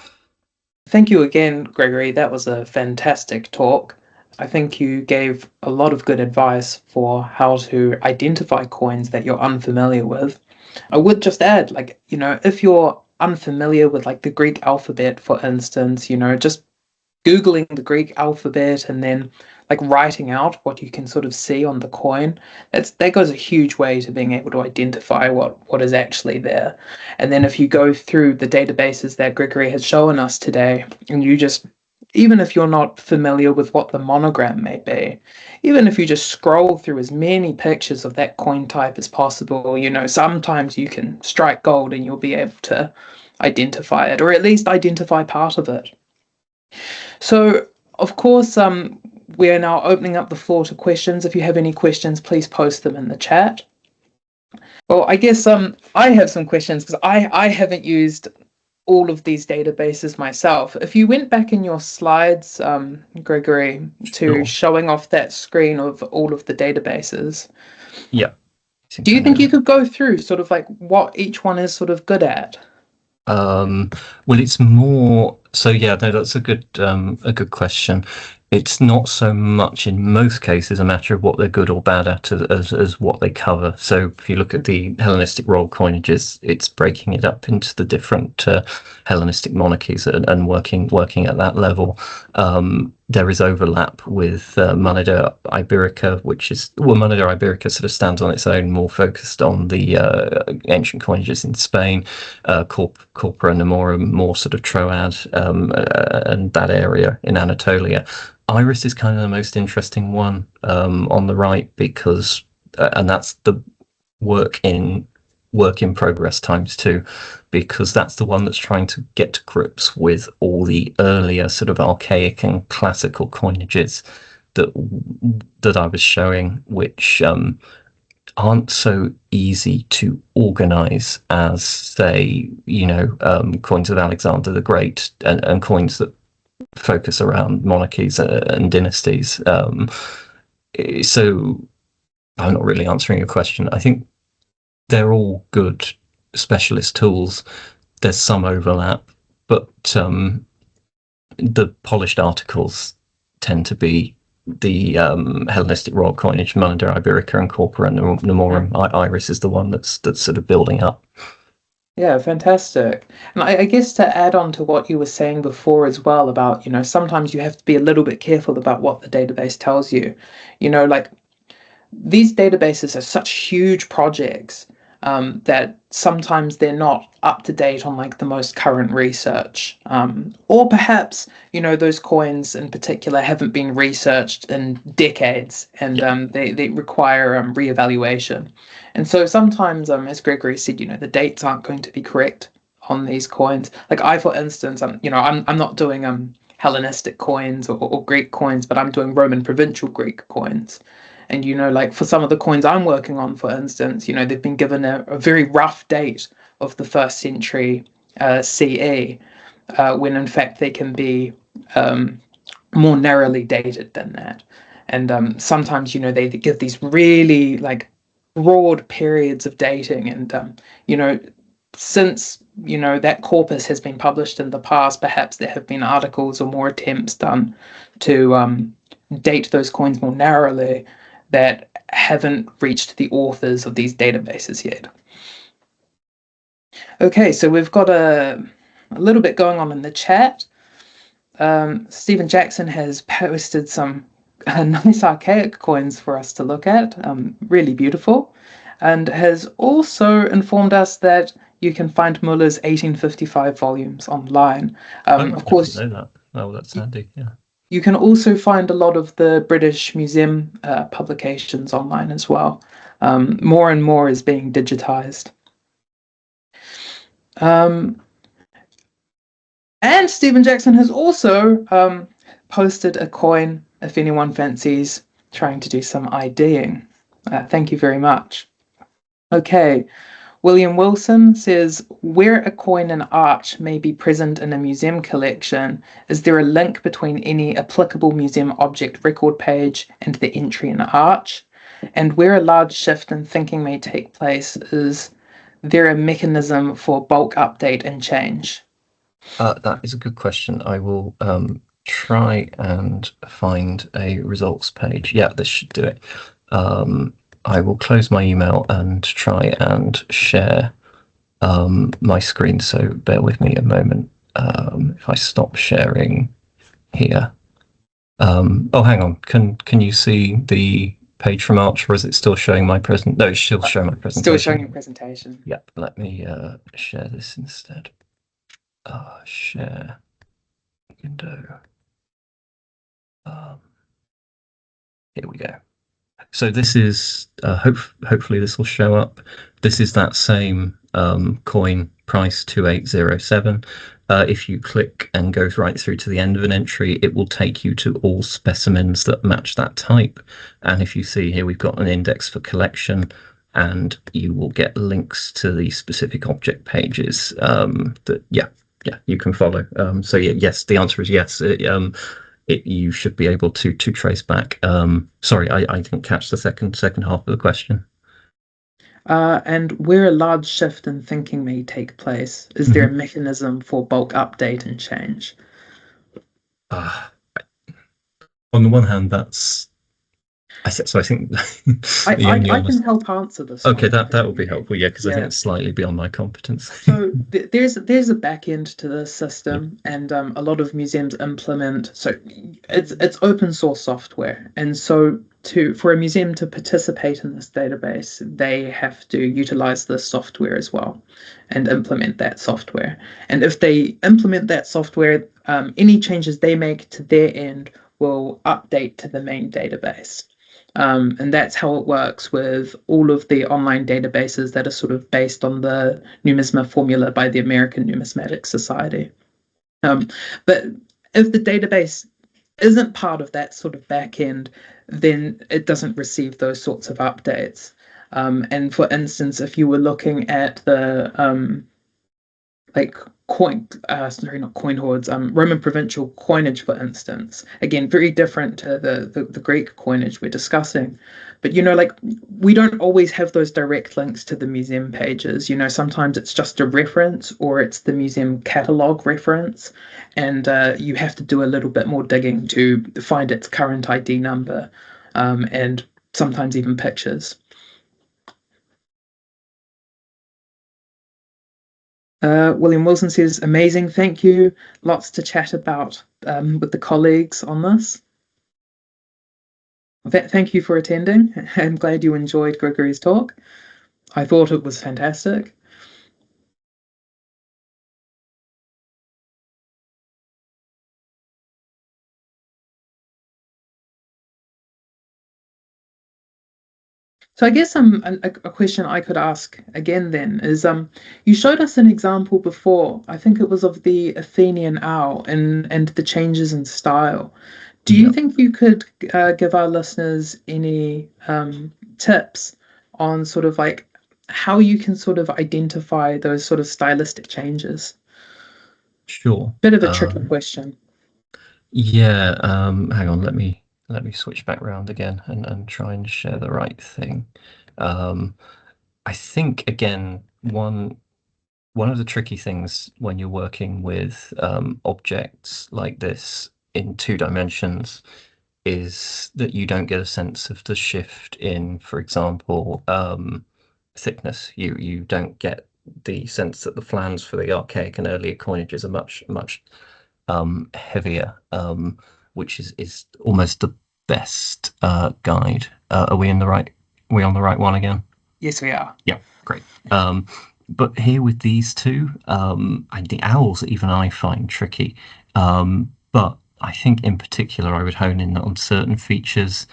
Thank you again, Gregory. That was a fantastic talk. I think you gave a lot of good advice for how to identify coins that you're unfamiliar with. I would just add, if you're unfamiliar with the Greek alphabet, for instance, just Googling the Greek alphabet and then writing out what you can sort of see on the coin, that goes a huge way to being able to identify what is actually there. And then if you go through the databases that Gregory has shown us today, and you just, even if you're not familiar with what the monogram may be, even if you just scroll through as many pictures of that coin type as possible, sometimes you can strike gold and you'll be able to identify it, or at least identify part of it. So, of course, we are now opening up the floor to questions. If you have any questions, please post them in the chat. Well, I guess I have some questions because I haven't used all of these databases myself. If you went back in your slides, Gregory, to showing off that screen of all of the databases. Yeah. Do you think you could go through sort of what each one is sort of good at? Well, it's more so. Yeah, no, that's a good question. It's not so much in most cases a matter of what they're good or bad at as what they cover. So if you look at the Hellenistic royal coinages, it's breaking it up into the different Hellenistic monarchies and working at that level. There is overlap with Moneda Iberica, Moneda Iberica sort of stands on its own, more focused on the ancient coinages in Spain, Corpora Nemorum, more sort of Troad, and that area in Anatolia. Iris is kind of the most interesting one on the right because, and that's the work in progress times 2, because that's the one that's trying to get to grips with all the earlier sort of archaic and classical coinages that I was showing, which aren't so easy to organize as, say, coins of Alexander the Great and coins that focus around monarchies and dynasties. So I'm not really answering your question. I think they're all good specialist tools, there's some overlap, but the polished articles tend to be the Hellenistic royal coinage, Moneda Iberica and Corpora Nemorum. Iris is the one that's sort of building up. Yeah, fantastic. And I guess to add on to what you were saying before as well about, sometimes you have to be a little bit careful about what the database tells you. Like these databases are such huge projects that sometimes they're not up to date on like the most current research, or perhaps those coins in particular haven't been researched in decades, and they require reevaluation. And so sometimes, as Gregory said, the dates aren't going to be correct on these coins. Like I, for instance, I'm not doing Hellenistic coins or Greek coins, but I'm doing Roman provincial Greek coins. And, like for some of the coins I'm working on, for instance, they've been given a very rough date of the 1st century CE, when in fact they can be more narrowly dated than that. And sometimes, they give these really like broad periods of dating. And, since, that corpus has been published in the past, perhaps there have been articles or more attempts done to date those coins more narrowly that haven't reached the authors of these databases yet. Okay, so we've got a little bit going on in the chat. Stephen Jackson has posted some nice archaic coins for us to look at, really beautiful, and has also informed us that you can find Muller's 1855 volumes online. Of course, I know that. Oh, that's handy, yeah. You can also find a lot of the British Museum publications online as well. More and more is being digitized. And Stephen Jackson has also posted a coin if anyone fancies trying to do some IDing. Thank you very much. Okay. William Wilson says, where a coin and arch may be present in a museum collection, is there a link between any applicable museum object record page and the entry in arch? And where a large shift in thinking may take place, is there a mechanism for bulk update and change? That is a good question. I will try and find a results page. Yeah, this should do it. I will close my email and try and share my screen, so bear with me a moment. If I stop sharing here. Oh, hang on. Can you see the page from Arch, or is it still showing my present? No, it's still showing my presentation. Still showing your presentation. Yep. Let me share this instead. Share window. Here we go. So this is hopefully this will show up. This is that same coin, price 2807. If you click and goes right through to the end of an entry, it will take you to all specimens that match that type. And if you see here, we've got an index for collection, and you will get links to the specific object pages that you can follow. So yes, the answer is yes. You should be able to trace back. Sorry, I didn't catch the second half of the question. And where a large shift in thinking may take place, is there a mechanism for bulk update and change? On the one hand, that's... I think I can help answer this. Okay, that would be helpful, yeah, because I think it's slightly beyond my competence. So there's a back end to this system, and a lot of museums implement. So it's open source software, and so for a museum to participate in this database, they have to utilize this software as well, and implement that software. And if they implement that software, any changes they make to their end will update to the main database. And that's how it works with all of the online databases that are sort of based on the numisma formula by the American Numismatics Society. But if the database isn't part of that sort of back end, then it doesn't receive those sorts of updates. And for instance, if you were looking at the like not coin hoards, Roman provincial coinage, for instance. Again, very different to the Greek coinage we're discussing. But, like, we don't always have those direct links to the museum pages. Sometimes it's just a reference or it's the museum catalog reference. And you have to do a little bit more digging to find its current ID number, and sometimes even pictures. William Wilson says, amazing, thank you. Lots to chat about with the colleagues on this. Thank you for attending. I'm glad you enjoyed Gregory's talk. I thought it was fantastic. So I guess a question I could ask again then is, you showed us an example before. I think it was of the Athenian owl and the changes in style. Do you think you could give our listeners any tips on sort of like how you can sort of identify those sort of stylistic changes? Sure. Bit of a tricky question. Yeah, hang on, let me switch back around again and try and share the right thing. I think again, one of the tricky things when you're working with objects like this in 2 dimensions is that you don't get a sense of the shift in, for example, thickness. You don't get the sense that the flans for the archaic and earlier coinages are much heavier, which is almost the best guide. Are we in the right? Are we on the right one again? Yes, we are. Yeah, great. But here with these two, the owls even I find tricky. But I think in particular I would hone in on certain features.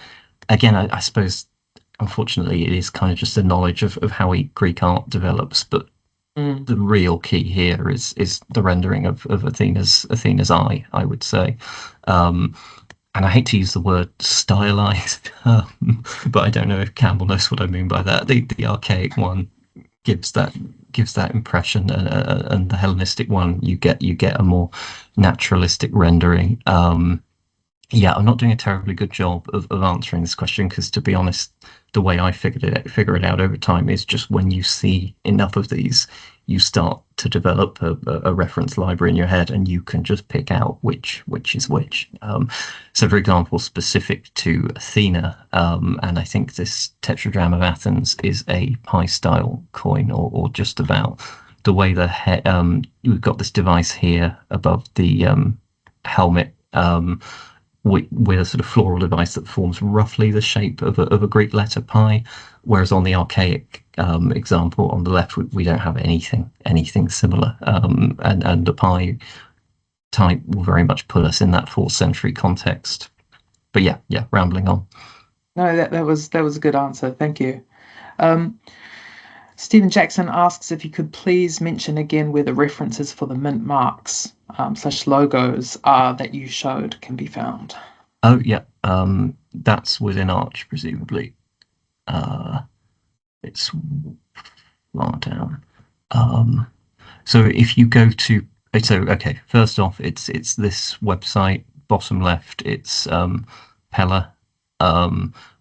Again, I suppose unfortunately it is kind of just a knowledge of how Greek art develops, but the real key here is the rendering of Athena's eye, I would say. And I hate to use the word stylized, but I don't know if Campbell knows what I mean by that. The archaic one gives that impression, and the Hellenistic one you get a more naturalistic rendering. Yeah, I'm not doing a terribly good job of answering this question because, to be honest, the way I figure it out over time is just when you see enough of these, you start to develop a reference library in your head, and you can just pick out which is which. So, for example, specific to Athena, and I think this tetradrachm of Athens is a pi style coin, or just about. The way we've got this device here above the helmet. With a sort of floral device that forms roughly the shape of a Greek letter pi, whereas on the archaic example on the left we don't have anything similar, and the pi type will very much put us in that 4th century context. But yeah, rambling on. No, that was a good answer. Thank you. Stephen Jackson asks if you could please mention again where the references for the mint marks / logos are that you showed can be found. Oh yeah, that's within Arch presumably. It's far down. So if you go to okay, first off, it's this website, bottom left. It's Pella,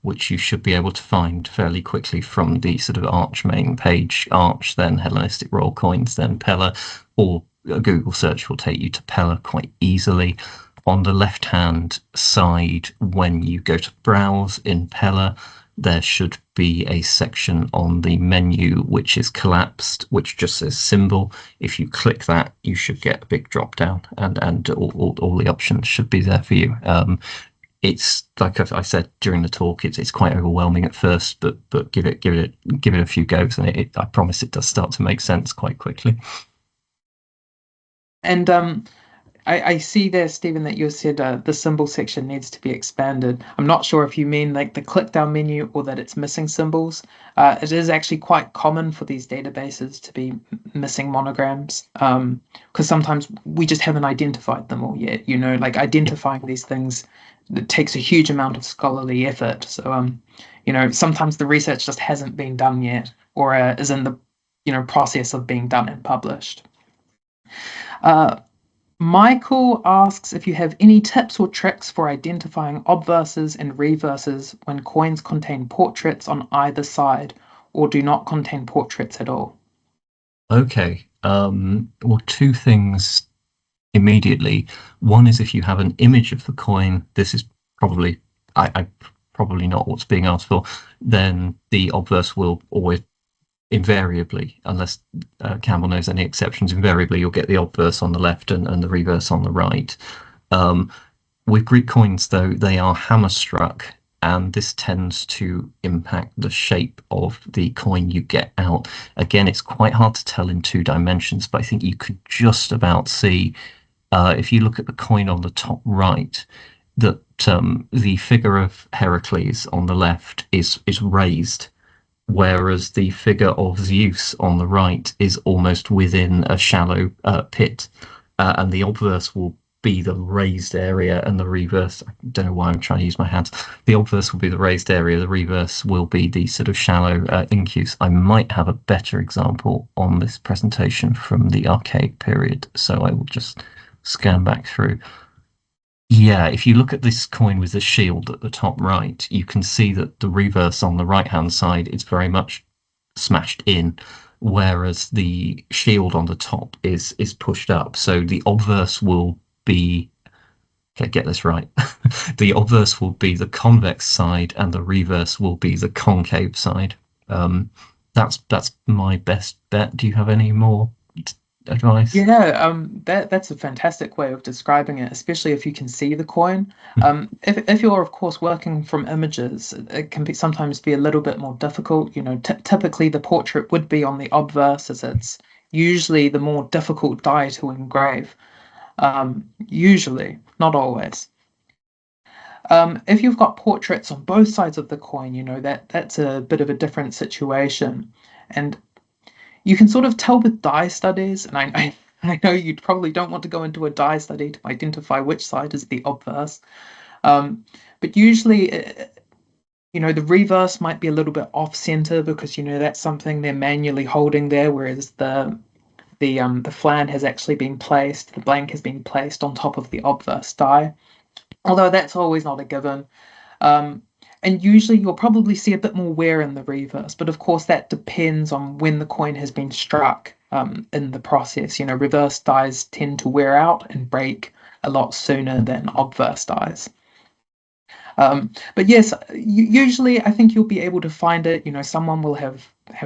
which you should be able to find fairly quickly from the sort of Arch main page. Arch, then Hellenistic Royal Coins, then Pella, or a Google search will take you to Pella quite easily. On the left-hand side, when you go to browse in Pella, there should be a section on the menu which is collapsed, which just says symbol. If you click that, you should get a big drop down, and all the options should be there for you. It's like I said during the talk, it's quite overwhelming at first, but give it a few goes, and I promise it does start to make sense quite quickly. And I see there, Stephen, that you said the symbol section needs to be expanded. I'm not sure if you mean like the click down menu or that it's missing symbols. It is actually quite common for these databases to be missing monograms, because sometimes we just haven't identified them all yet. Like identifying these things, it takes a huge amount of scholarly effort. So, sometimes the research just hasn't been done yet, or is in the process of being done and published. Uh, Michael asks if you have any tips or tricks for identifying obverses and reverses when coins contain portraits on either side or do not contain portraits at all. Okay. Well, two things immediately. One is if you have an image of the coin, this is probably I probably not what's being asked for, then the obverse will always invariably, unless Campbell knows any exceptions, invariably you'll get the obverse on the left and the reverse on the right. With Greek coins, though, they are hammer struck, and this tends to impact the shape of the coin you get out. Again, it's quite hard to tell in 2 dimensions, but I think you could just about see, if you look at the coin on the top right, that the figure of Heracles on the left is raised, whereas the figure of Zeus on the right is almost within a shallow pit, and the obverse will be the raised area, and the reverse. I don't know why I'm trying to use my hands. The obverse will be the raised area. The reverse will be the sort of shallow incus. I might have a better example on this presentation from the Archaic period, so I will just scan back through. Yeah, if you look at this coin with the shield at the top right, you can see that the reverse on the right-hand side is very much smashed in, whereas the shield on the top is pushed up. So the obverse will be, okay, get this right, the obverse will be the convex side and the reverse will be the concave side. That's my best bet. Do you have any more advice? Yeah, that's a fantastic way of describing it, especially if you can see the coin. If you're, of course, working from images, it can sometimes be a little bit more difficult. You know, typically the portrait would be on the obverse, as it's usually the more difficult die to engrave. Usually, not always. If you've got portraits on both sides of the coin, you know, that's a bit of a different situation. And you can sort of tell with die studies, and I know you probably don't want to go into a die study to identify which side is the obverse, but usually, you know, the reverse might be a little bit off center because, you know, that's something they're manually holding there, whereas the flan has actually been placed, the blank has been placed on top of the obverse die, although that's always not a given. Um, and usually you'll probably see a bit more wear in the reverse, but of course that depends on when the coin has been struck in the process. You know, reverse dies tend to wear out and break a lot sooner than obverse dies. But yes, usually I think you'll be able to find it. You know, someone will have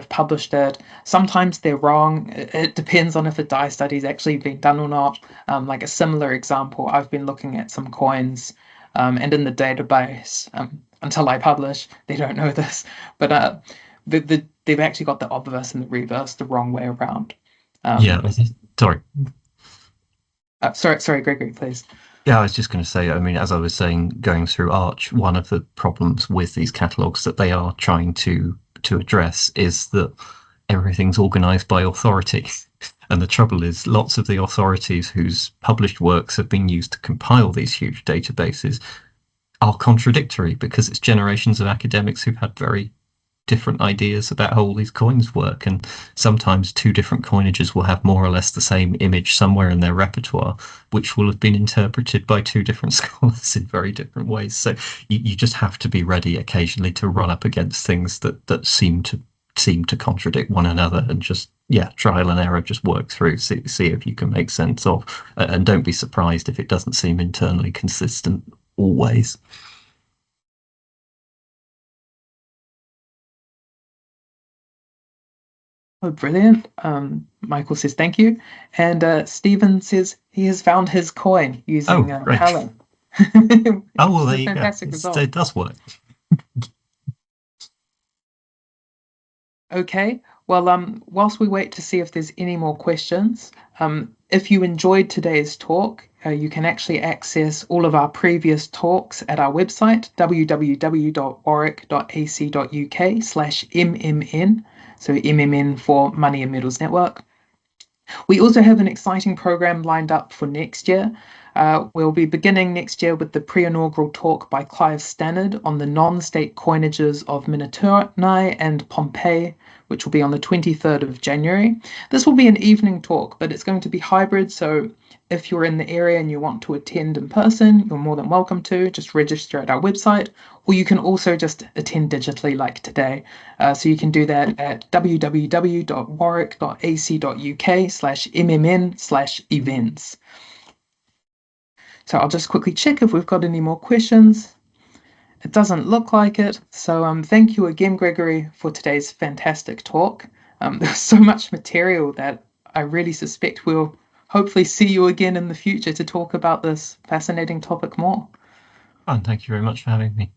published it. Sometimes they're wrong. It depends on if a die study's actually been done or not. Like a similar example, I've been looking at some coins, and in the database, until I publish, they don't know this, but they've actually got the obverse and the reverse the wrong way around. Yeah, sorry. Sorry, Gregory, please. Yeah, I was just going to say, I mean, as I was saying, going through Arch, one of the problems with these catalogues that they are trying to address is that everything's organized by authority. And the trouble is, lots of the authorities whose published works have been used to compile these huge databases are contradictory because it's generations of academics who've had very different ideas about how all these coins work, and sometimes 2 different coinages will have more or less the same image somewhere in their repertoire, which will have been interpreted by 2 different scholars in very different ways. So you just have to be ready occasionally to run up against things that seem to contradict one another, and just trial and error, just work through, see if you can make sense of, and don't be surprised if it doesn't seem internally consistent always. Oh, brilliant. Michael says thank you. And Stephen says he has found his coin using Great. Helen. Oh, well, there you go. Fantastic result. It does work. Okay. Well, whilst we wait to see if there's any more questions, if you enjoyed today's talk, you can actually access all of our previous talks at our website, www.warwick.ac.uk/MMN. So MMN for Money and Metals Network. We also have an exciting program lined up for next year. We'll be beginning next year with the pre-inaugural talk by Clive Stannard on the non-state coinages of Minturnae and Pompeii, which will be on the 23rd of January. This will be an evening talk, but it's going to be hybrid, so if you're in the area and you want to attend in person, you're more than welcome to. Just register at our website, or you can also just attend digitally like today. So you can do that at www.warwick.ac.uk/mmn/events. So I'll just quickly check if we've got any more questions. It doesn't look like it. So thank you again, Gregory, for today's fantastic talk. There's so much material that I really suspect we'll hopefully see you again in the future to talk about this fascinating topic more. And thank you very much for having me.